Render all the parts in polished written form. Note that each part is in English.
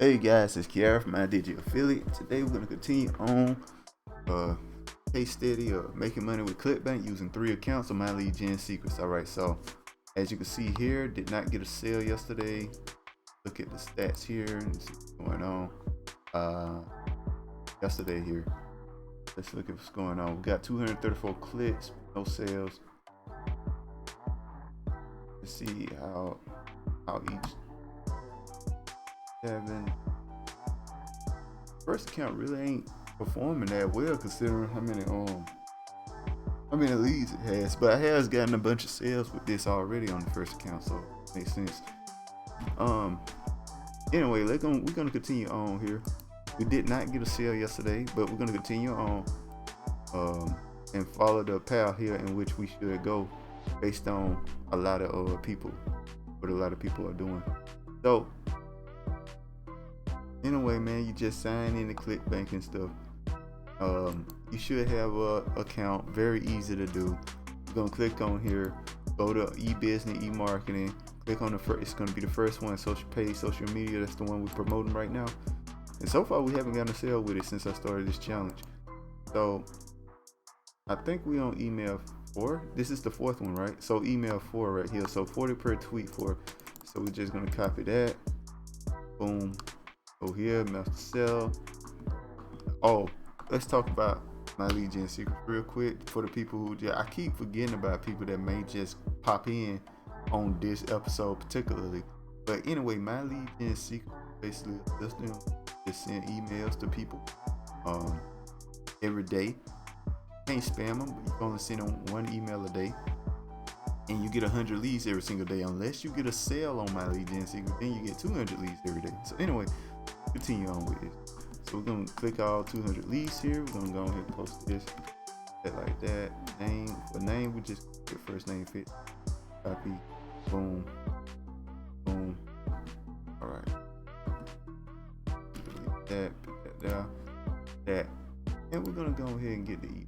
Hey guys, it's Kiara from iDigi Affiliate. Today we're going to continue on uh case study of making money with Clickbank using 3 accounts of My Lead Gen Secrets. Alright, so as you can see here, did not get a sale yesterday. Look at the stats here and see what's going on. Yesterday here. Let's look at what's going on. We got 234 clicks, no sales. Let's see how each seven first account really ain't performing that well considering how many leads it has. But it has gotten a bunch of sales with this already on the first account, so it makes sense. Anyway, we're gonna continue on here. We did not get a sale yesterday, but we're gonna continue on and follow the path here in which we should go based on a lot of people, what a lot of people are doing. So anyway, man, you just sign in the Clickbank and stuff. You should have a account, very easy to do. You're gonna click on here, go to e-business, e-marketing, click on the first, it's gonna be the first one, social page, social media. That's the one we're promoting right now. And so far we haven't gotten a sale with it since I started this challenge. So I think we on email 4. This is the 4th one, right? So email 4 right here. So 40 per tweet for. So we're just gonna copy that. Boom. Go here, master sell. Oh, let's talk about My Lead Gen Secret real quick for the people who I keep forgetting about people that may just pop in on this episode particularly. But anyway, My Lead Gen Secret basically just send emails to people every day. Can't spam them, but you can only send them one email a day. And you get 100 leads every single day. Unless you get a sale on My Lead Gen Secret, then you get 200 leads every day. So anyway, continue on with it. So we're gonna click all 200 leads here. We're gonna go ahead and post this like that. Name for name, we just get first name fit. Copy. Boom. Boom. All right. Delete that. Put that there. That. And we're gonna go ahead and get the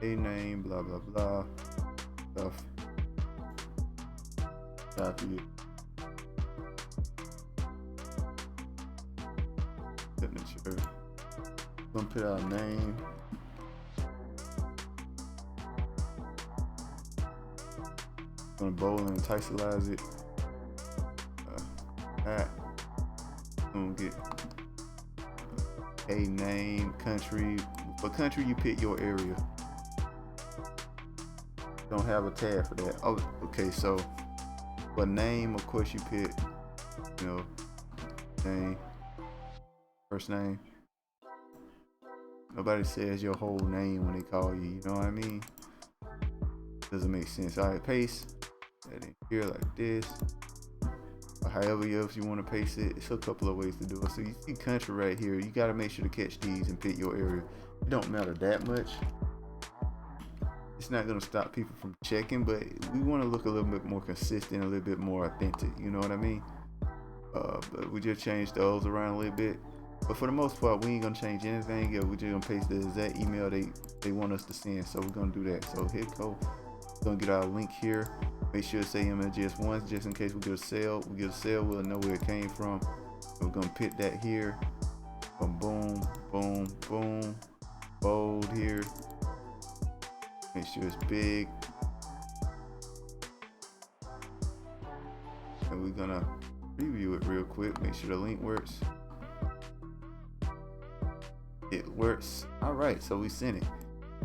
a name. Blah blah blah. Stuff. Copy it. Signature. Gonna put our name. Gonna bold and italicize it. Gonna get a name, country. For country, you pick your area. Don't have a tab for that. Oh, okay. So for name, of course, you pick, name. First name. Nobody says your whole name when they call you, you know what I mean? Doesn't make sense. Alright, paste that in here like this. Or however else you want to paste it. It's a couple of ways to do it. So you see country right here. You gotta make sure to catch these and pick your area. It don't matter that much. It's not gonna stop people from checking, but we want to look a little bit more consistent, a little bit more authentic, you know what I mean? But we just changed those around a little bit. But for the most part, we ain't gonna change anything. Yeah, we're just gonna paste the exact email they want us to send. So we're gonna do that. So hit go. We're gonna get our link here. Make sure to say MLGS once, just in case we get a sale. We'll know where it came from. So we're gonna put that here. Boom, boom, boom. Bold here. Make sure it's big. And we're gonna preview it real quick. Make sure the link works. It works. All right, so we sent it.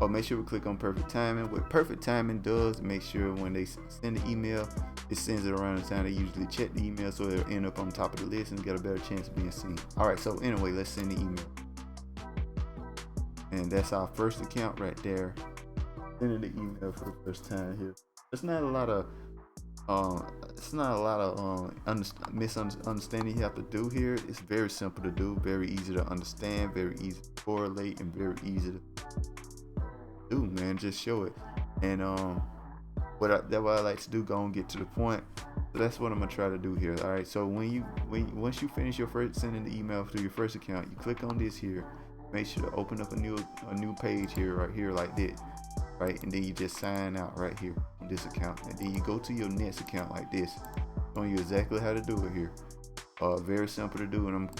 Oh, make sure we click on perfect timing. What perfect timing does, make sure when they send the email, it sends it around the time they usually check the email, so it'll end up on top of the list and get a better chance of being seen. All right, so anyway, let's send the email. And that's our first account right there. Sending the email for the first time here. It's not a lot of misunderstanding you have to do here. It's very simple to do, very easy to understand, very easy to correlate, and very easy to do, man. Just show it. And that's what I like to do, go and get to the point. So that's what I'm gonna try to do here. All right, so once you finish your first sending the email to your first account, you click on this here. Make sure to open up a new page here, right here, like this. Right, and then you just sign out right here on this account, and then you go to your next account like this, showing you exactly how to do it here. Very simple to do, and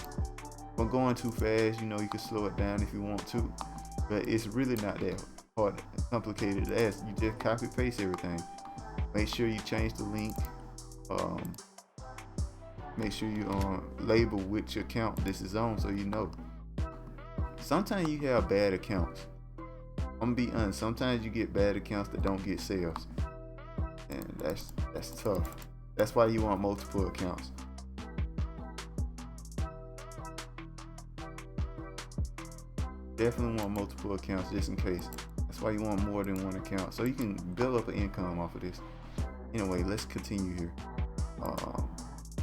I'm going too fast. You know, you can slow it down if you want to, but it's really not that hard, complicated as you just copy paste everything. Make sure you change the link. Make sure you label which account this is on, so you know. Sometimes you have bad accounts. I'm gonna be honest. Sometimes you get bad accounts that don't get sales, and that's tough. That's why you want multiple accounts. Definitely want multiple accounts just in case. That's why you want more than one account, so you can build up an income off of this. Anyway, let's continue here.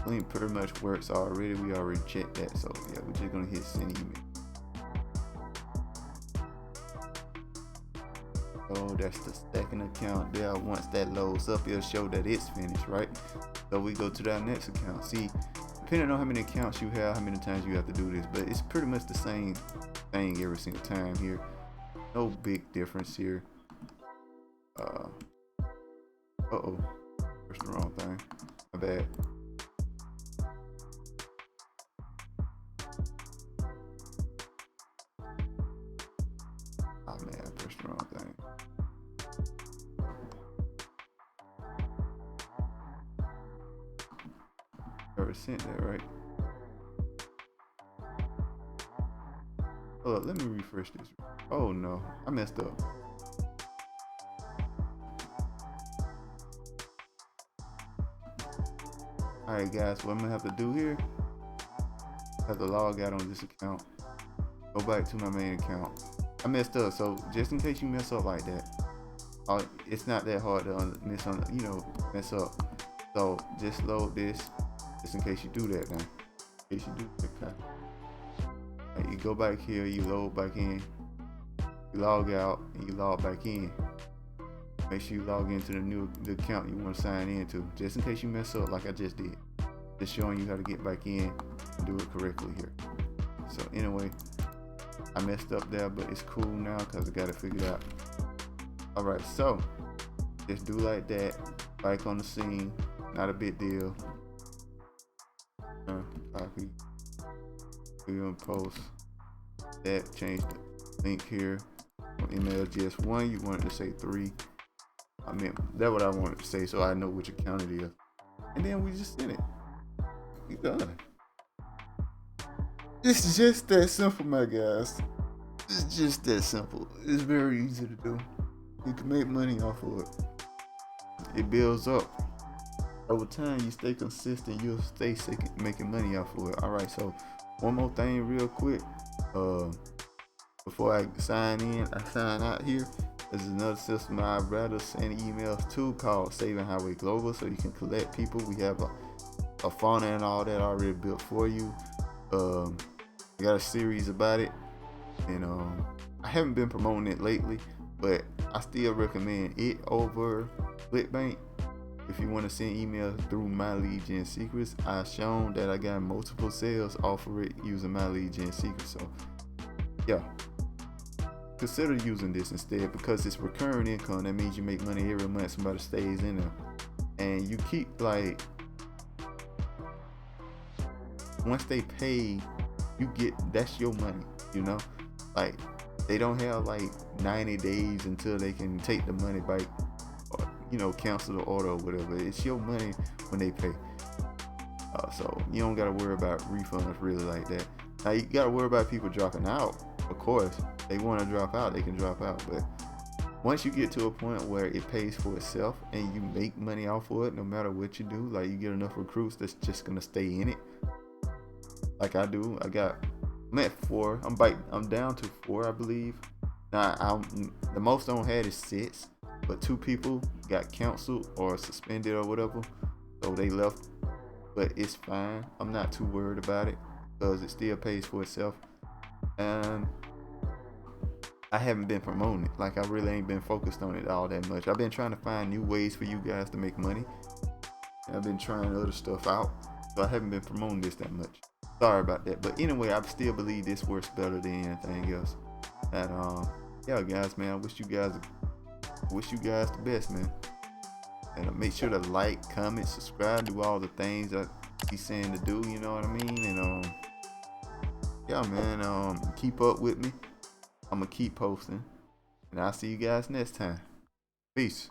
Link pretty much works already. We already checked that, so yeah, we're just gonna hit send email. So that's the second account there. Once that loads up, it'll show that it's finished, right? So we go to that next account. See, depending on how many accounts you have, how many times you have to do this, but it's pretty much the same thing every single time here. No big difference here. Uh-oh. Pressed the wrong thing. My bad. Oh man, I pressed the wrong thing. Already sent that, right? Hold up, let me refresh this. Oh no, I messed up. Alright guys, what I'm gonna have to do here, I have to log out on this account, go back to my main account. I messed up, so just in case you mess up like that, it's not that hard to mess up. So just load this, just in case you do that now. In case you do that. Okay. You go back here, you load back in, you log out, and you log back in. Make sure you log into the account you want to sign into, just in case you mess up like I just did. Just showing you how to get back in and do it correctly here. So anyway, I messed up there, but it's cool now because I got it figured out. Alright, so just do like that, back on the scene, not a big deal. Copy, we're gonna post that, change the link here on email just one, you wanted to say 3. I mean, that's what I wanted to say, so I know which account it is. And then we just send it. We done. It's just that simple, my guys. It's just that simple. It's very easy to do. You can make money off of it. It builds up. Over time, you stay consistent, you'll stay making money off of it. Alright, so one more thing real quick. Before I sign out here. There's another system I'd rather send emails to called Saving Highway Global, so you can collect people. We have a fauna and all that already built for you. We got a series about it, and I haven't been promoting it lately, but I still recommend it over Clickbank. If you want to send emails through My Lead Gen Secrets, I've shown that I got multiple sales off of it using My Lead Gen Secrets. So yeah, consider using this instead, because it's recurring income. That means you make money every month. Somebody stays in there, and you keep, like, once they pay, you get, that's your money, you know. Like, they don't have like 90 days until they can take the money back, or cancel the order or whatever. It's your money when they pay. So you don't gotta worry about refunds really like that. Now you gotta worry about people dropping out. Of course, they want to drop out, they can drop out, but once you get to a point where it pays for itself and you make money off of it, no matter what you do, like you get enough recruits that's just gonna stay in it, like I do. I'm at 4. I'm down to 4, I believe. Now the most I don't had is 6, but 2 people got canceled or suspended or whatever, so they left. But it's fine. I'm not too worried about it because it still pays for itself. And I haven't been promoting it. Like, I really ain't been focused on it all that much. I've been trying to find new ways for you guys to make money. And I've been trying other stuff out, so I haven't been promoting this that much. Sorry about that. But anyway, I still believe this works better than anything else. And yeah, guys, man, I wish you guys the best, man. And make sure to like, comment, subscribe, do all the things. be saying to do, you know what I mean? And yeah, man, keep up with me. I'm gonna keep posting, and I'll see you guys next time. Peace.